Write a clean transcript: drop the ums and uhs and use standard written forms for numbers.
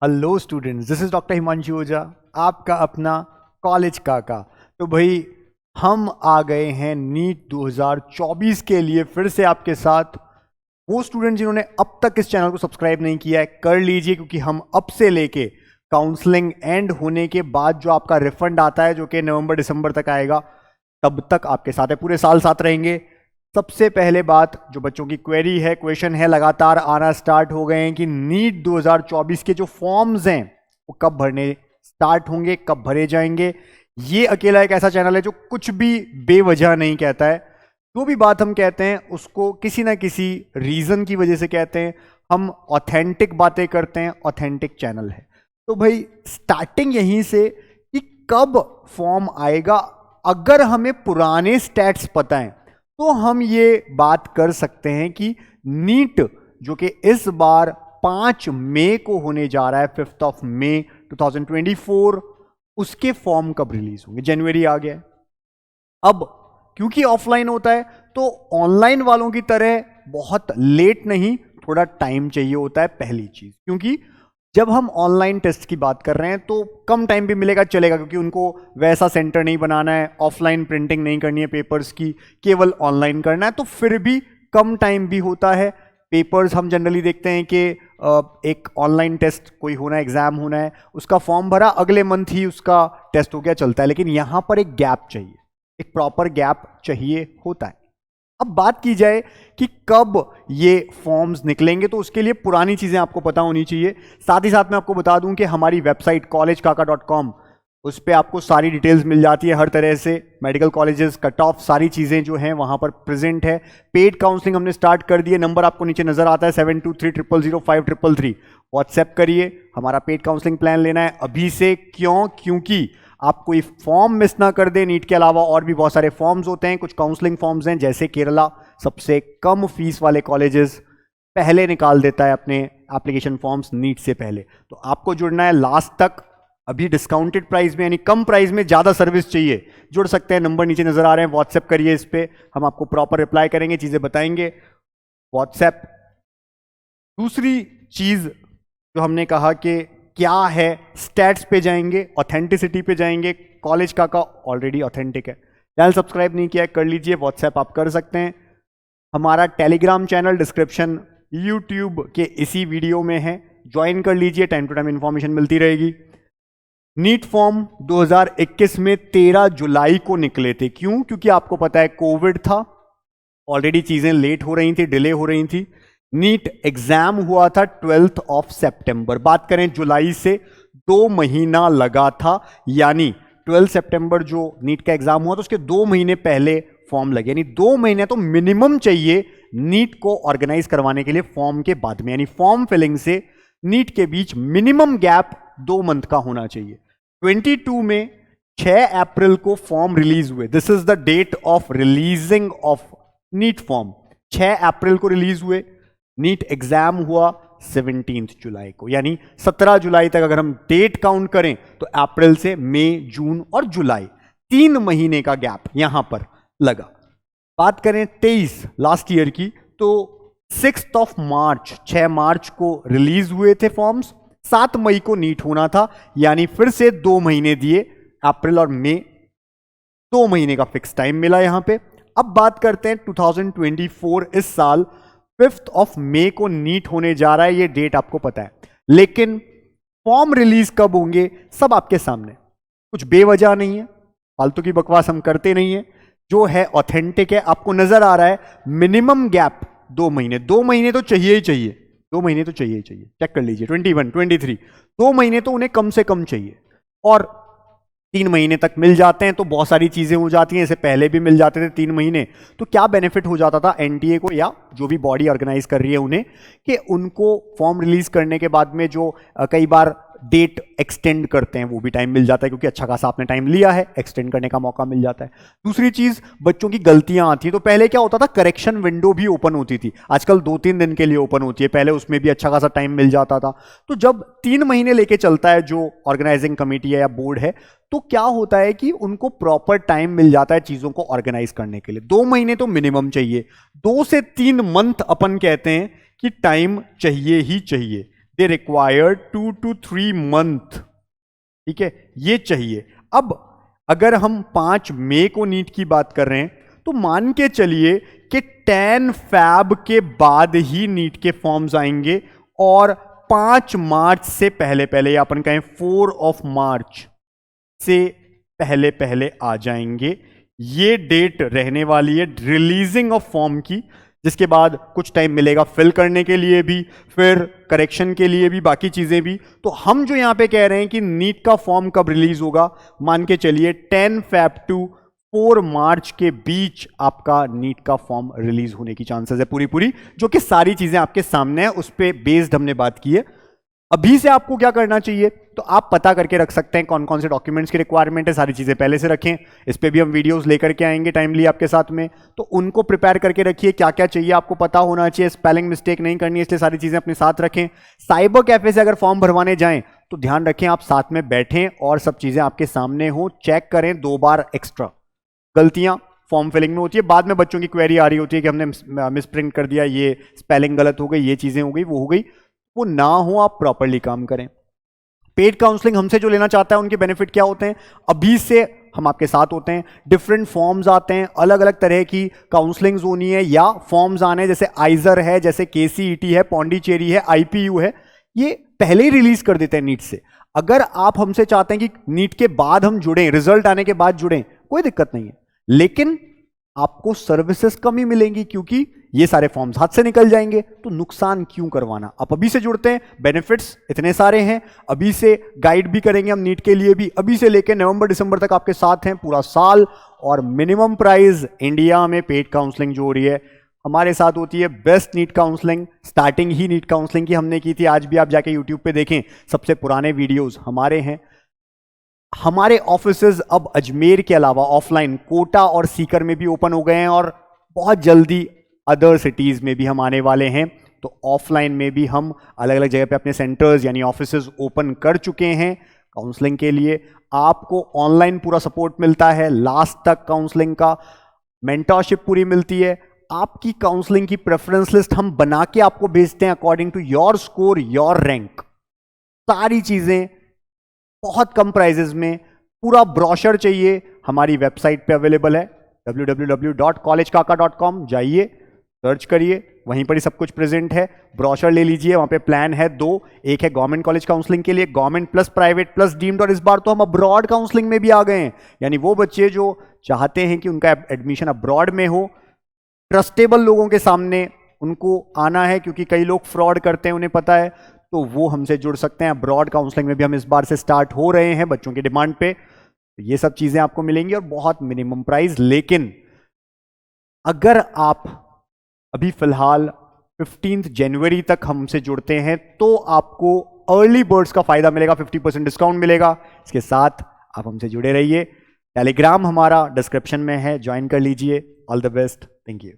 Hello students, this is doctor Himanshu Ojha, आपका अपना college काका। तो भाई हम आ गए हैं नीट 2024 के लिए फिर से आपके साथ। वो स्टूडेंट जिन्होंने अब तक इस चैनल को सब्सक्राइब नहीं किया है कर लीजिए, क्योंकि हम अब से लेके काउंसलिंग एंड होने के बाद जो आपका रिफंड आता है, जो कि नवंबर दिसंबर तक आएगा, तब तक आपके साथ है, पूरे साल साथ रहेंगे। सबसे पहले बात, जो बच्चों की क्वेरी है, क्वेश्चन है, लगातार आना स्टार्ट हो गए हैं कि नीट 2024 के जो फॉर्म्स हैं वो कब भरने स्टार्ट होंगे, कब भरे जाएंगे। ये अकेला एक ऐसा चैनल है जो कुछ भी बेवजह नहीं कहता है। जो भी बात हम कहते हैं उसको किसी ना किसी रीजन की वजह से कहते हैं। हम ऑथेंटिक बातें करते हैं, ऑथेंटिक चैनल है। तो भाई स्टार्टिंग यहीं से कि कब फॉर्म आएगा, अगर हमें पुराने स्टैट्स पता है तो हम ये बात कर सकते हैं कि नीट जो कि इस बार 5 मई को होने जा रहा है, 5 मई 2024, उसके फॉर्म कब रिलीज होंगे। जनवरी आ गया है। अब क्योंकि ऑफलाइन होता है तो ऑनलाइन वालों की तरह बहुत लेट नहीं, थोड़ा टाइम चाहिए होता है। पहली चीज, क्योंकि जब हम ऑनलाइन टेस्ट की बात कर रहे हैं तो कम टाइम भी मिलेगा चलेगा, क्योंकि उनको वैसा सेंटर नहीं बनाना है, ऑफलाइन प्रिंटिंग नहीं करनी है पेपर्स की, केवल ऑनलाइन करना है, तो फिर भी कम टाइम भी होता है। पेपर्स हम जनरली देखते हैं कि एक ऑनलाइन टेस्ट कोई होना है, एग्जाम होना है, उसका फॉर्म भरा, अगले मंथ ही उसका टेस्ट हो गया, चलता है। लेकिन यहां पर एक गैप चाहिए, एक प्रॉपर गैप चाहिए होता है। अब बात की जाए कि कब ये फॉर्म्स निकलेंगे, तो उसके लिए पुरानी चीजें आपको पता होनी चाहिए। साथ ही साथ मैं आपको बता दूं कि हमारी वेबसाइट collegekaka.com, उस पर आपको सारी डिटेल्स मिल जाती है, हर तरह से मेडिकल कॉलेजेस, कट ऑफ, सारी चीजें जो हैं वहां पर प्रेजेंट है। पेड काउंसलिंग हमने स्टार्ट कर दी है, नंबर आपको नीचे नजर आता है 72300533। व्हाट्सएप करिए, हमारा पेड काउंसलिंग प्लान लेना है अभी से। क्यों? क्योंकि आप कोई फॉर्म मिस ना कर दें। नीट के अलावा और भी बहुत सारे फॉर्म्स होते हैं, कुछ काउंसलिंग फॉर्म्स हैं, जैसे केरला सबसे कम फीस वाले कॉलेजेस पहले निकाल देता है अपने एप्लीकेशन फॉर्म्स नीट से पहले। तो आपको जुड़ना है लास्ट तक, अभी डिस्काउंटेड प्राइस में, यानी कम प्राइस में ज्यादा सर्विस चाहिए, जुड़ सकते हैं। नंबर नीचे नजर आ रहे हैं, व्हाट्सएप करिए, इस पे हम आपको प्रॉपर रिप्लाई करेंगे, चीजें बताएंगे। व्हाट्सएप। दूसरी चीज जो हमने कहा कि क्या है, स्टैट्स पे जाएंगे, ऑथेंटिसिटी पे जाएंगे। कॉलेज काका ऑलरेडी ऑथेंटिक है, चैनल सब्सक्राइब नहीं किया है कर लीजिए। व्हाट्सएप आप कर सकते हैं। हमारा टेलीग्राम चैनल डिस्क्रिप्शन यूट्यूब के इसी वीडियो में है, ज्वाइन कर लीजिए, टाइम टू टाइम इंफॉर्मेशन मिलती रहेगी। नीट फॉर्म 2021 में 13 जुलाई को निकले थे। क्यों? क्योंकि आपको पता है कोविड था, ऑलरेडी चीजें लेट हो रही थी, डिले हो रही थी। नीट एग्जाम हुआ था 12 सितंबर। बात करें जुलाई से, 2 महीना लगा था, यानी 12 सितंबर जो नीट का एग्जाम हुआ तो उसके 2 महीने पहले फॉर्म लगे, यानी 2 महीने तो मिनिमम चाहिए नीट को ऑर्गेनाइज करवाने के लिए फॉर्म के बाद में, यानी फॉर्म फिलिंग से नीट के बीच मिनिमम गैप 2 मंथ का होना चाहिए। 22 में 6 अप्रैल को फॉर्म रिलीज हुए। This is the date of releasing of NEET form. 6 अप्रैल को रिलीज हुए। नीट एग्जाम हुआ 17 जुलाई को, यानी 17 जुलाई तक अगर हम डेट काउंट करें तो अप्रैल से मई, जून और जुलाई, 3 महीने का गैप यहां पर लगा। बात करें 23 लास्ट ईयर की, तो 6 मार्च, 6 मार्च को रिलीज हुए थे फॉर्म्स, 7 मई को नीट होना था, यानी फिर से 2 महीने दिए, अप्रैल और मई, 2 महीने का फिक्स टाइम मिला यहां पे। अब बात करते हैं 2024, इस साल 5 मई को नीट होने जा रहा है, ये डेट आपको पता है। लेकिन फॉर्म रिलीज कब होंगे सब आपके सामने, कुछ बेवजह नहीं है, फालतू की बकवास हम करते नहीं है, जो है ऑथेंटिक है। आपको नजर आ रहा है मिनिमम गैप 2 महीने, 2 महीने तो चाहिए ही चाहिए, 2 महीने तो चाहिए ही चाहिए। चेक कर लीजिए 21, 23, 2 महीने तो उन्हें कम से कम चाहिए। और 3 महीने तक मिल जाते हैं तो बहुत सारी चीजें हो जाती हैं। इससे पहले भी मिल जाते थे 3 महीने, तो क्या बेनिफिट हो जाता था एनटीए को या जो भी बॉडी ऑर्गेनाइज कर रही है उन्हें, कि उनको फॉर्म रिलीज करने के बाद में जो कई बार डेट एक्सटेंड करते हैं वो भी टाइम मिल जाता है, क्योंकि अच्छा खासा आपने टाइम लिया है, एक्सटेंड करने का मौका मिल जाता है। दूसरी चीज, बच्चों की गलतियां आती हैं, तो पहले क्या होता था, करेक्शन विंडो भी ओपन होती थी, आजकल 2-3 दिन के लिए ओपन होती है, पहले उसमें भी अच्छा खासा टाइम मिल जाता था। तो जब 3 महीने लेके चलता है जो ऑर्गेनाइजिंग कमेटी है या बोर्ड है, तो क्या होता है कि उनको प्रॉपर टाइम मिल जाता है चीजों को ऑर्गेनाइज करने के लिए। 2 महीने तो मिनिमम चाहिए, 2 से 3 मंथ अपन कहते हैं कि टाइम चाहिए ही चाहिए। दे रिक्वायर 2 to 3 month, ठीक है, ये चाहिए। अब अगर हम 5 मई को नीट की बात कर रहे हैं तो मान के चलिए कि 10 फैब के बाद ही नीट के फॉर्म्स आएंगे और 5 मार्च से पहले पहले, या अपन कहें 4 मार्च से पहले पहले आ जाएंगे। ये डेट रहने वाली है रिलीजिंग ऑफ फॉर्म की, जिसके बाद कुछ टाइम मिलेगा फिल करने के लिए भी, फिर करेक्शन के लिए भी, बाकी चीजें भी। तो हम जो यहां पे कह रहे हैं कि नीट का फॉर्म कब रिलीज होगा, मान के चलिए 10 फैब टू 4 मार्च के बीच आपका नीट का फॉर्म रिलीज होने की चांसेस है पूरी, जो कि सारी चीजें आपके सामने है, उस पर बेस्ड हमने बात की है। अभी से आपको क्या करना चाहिए, तो आप पता करके रख सकते हैं कौन कौन से डॉक्यूमेंट्स की रिक्वायरमेंट है, सारी चीजें पहले से रखें। इस पे भी हम वीडियोस लेकर के आएंगे टाइमली आपके साथ में, तो उनको प्रिपेयर करके रखिए, क्या क्या चाहिए आपको पता होना चाहिए, स्पेलिंग मिस्टेक नहीं करनी है, इसलिए सारी चीजें अपने साथ रखें। साइबर कैफे से अगर फॉर्म भरवाने जाएं तो ध्यान रखें आप साथ में बैठें और सब चीजें आपके सामने हो, चेक करें 2 बार एक्स्ट्रा। गलतियां फॉर्म फिलिंग में होती है, बाद में बच्चों की क्वेरी आ रही होती है कि हमने मिसप्रिंट कर दिया, ये स्पेलिंग गलत हो गई, ये चीजें हो गई, वो हो गई, वो ना हो, आप प्रॉपरली काम करें। पेड काउंसलिंग हमसे जो लेना चाहता है उनके बेनिफिट क्या होते हैं, अभी से हम आपके साथ होते हैं। डिफरेंट फॉर्म्स आते हैं, अलग अलग तरह की काउंसलिंग्स होनी है या फॉर्म्स आने, जैसे आइजर है, जैसे केसीईटी है, पौंडीचेरी है, आईपीयू है, ये पहले ही रिलीज कर देते हैं नीट से। अगर आप हमसे चाहते हैं कि नीट के बाद हम जुड़ें, रिजल्ट आने के बाद जुड़ें, कोई दिक्कत नहीं है, लेकिन आपको सर्विसेज कम ही मिलेंगी क्योंकि ये सारे फॉर्म्स हाथ से निकल जाएंगे, तो नुकसान क्यों करवाना। आप अभी से जुड़ते हैं, बेनिफिट्स इतने सारे हैं, अभी से गाइड भी करेंगे हम नीट के लिए भी, अभी से लेकर नवंबर दिसंबर तक आपके साथ हैं पूरा साल। और मिनिमम प्राइस इंडिया में पेड काउंसलिंग जो हो रही है हमारे साथ होती है, बेस्ट नीट काउंसलिंग। स्टार्टिंग ही नीट काउंसलिंग की हमने की थी, आज भी आप जाके यूट्यूब पे देखें, सबसे पुराने वीडियोस हमारे हैं। हमारे ऑफिसेज अब अजमेर के अलावा ऑफलाइन कोटा और सीकर में भी ओपन हो गए हैं और बहुत जल्दी अदर सिटीज में भी हम आने वाले हैं। तो ऑफलाइन में भी हम अलग अलग जगह पे अपने सेंटर्स यानी ऑफिसेज ओपन कर चुके हैं काउंसलिंग के लिए। आपको ऑनलाइन पूरा सपोर्ट मिलता है, लास्ट तक काउंसलिंग का मेंटरशिप पूरी मिलती है। आपकी काउंसलिंग की प्रेफरेंस लिस्ट हम बना के आपको भेजते हैं according to your score, your rank, सारी चीजें बहुत कम प्राइजेस में। पूरा ब्रोशर चाहिए, हमारी वेबसाइट पे अवेलेबल है www.collegekaka.com, जाइए सर्च करिए, वहीं पर ही सब कुछ प्रेजेंट है। ब्रोशर ले लीजिए, वहां पे प्लान है 2, एक है गवर्नमेंट कॉलेज काउंसलिंग के लिए, government plus private plus deemed, और इस बार तो हम अब्रॉड काउंसलिंग में भी आ गए हैं, यानी वो बच्चे जो चाहते हैं कि उनका एडमिशन अब्रॉड में हो, ट्रस्टेबल लोगों के सामने उनको आना है, क्योंकि कई लोग फ्रॉड करते हैं उन्हें पता है, तो वो हमसे जुड़ सकते हैं। ब्रॉड काउंसलिंग में भी हम इस बार से स्टार्ट हो रहे हैं बच्चों की डिमांड पे। ये सब चीजें आपको मिलेंगी और बहुत मिनिमम प्राइस। लेकिन अगर आप अभी फिलहाल 15 जनवरी तक हमसे जुड़ते हैं तो आपको अर्ली बर्ड्स का फायदा मिलेगा, 50% डिस्काउंट मिलेगा। इसके साथ आप हमसे जुड़े रहिए। टेलीग्राम हमारा डिस्क्रिप्शन में है, ज्वाइन कर लीजिए। All the best, thank you.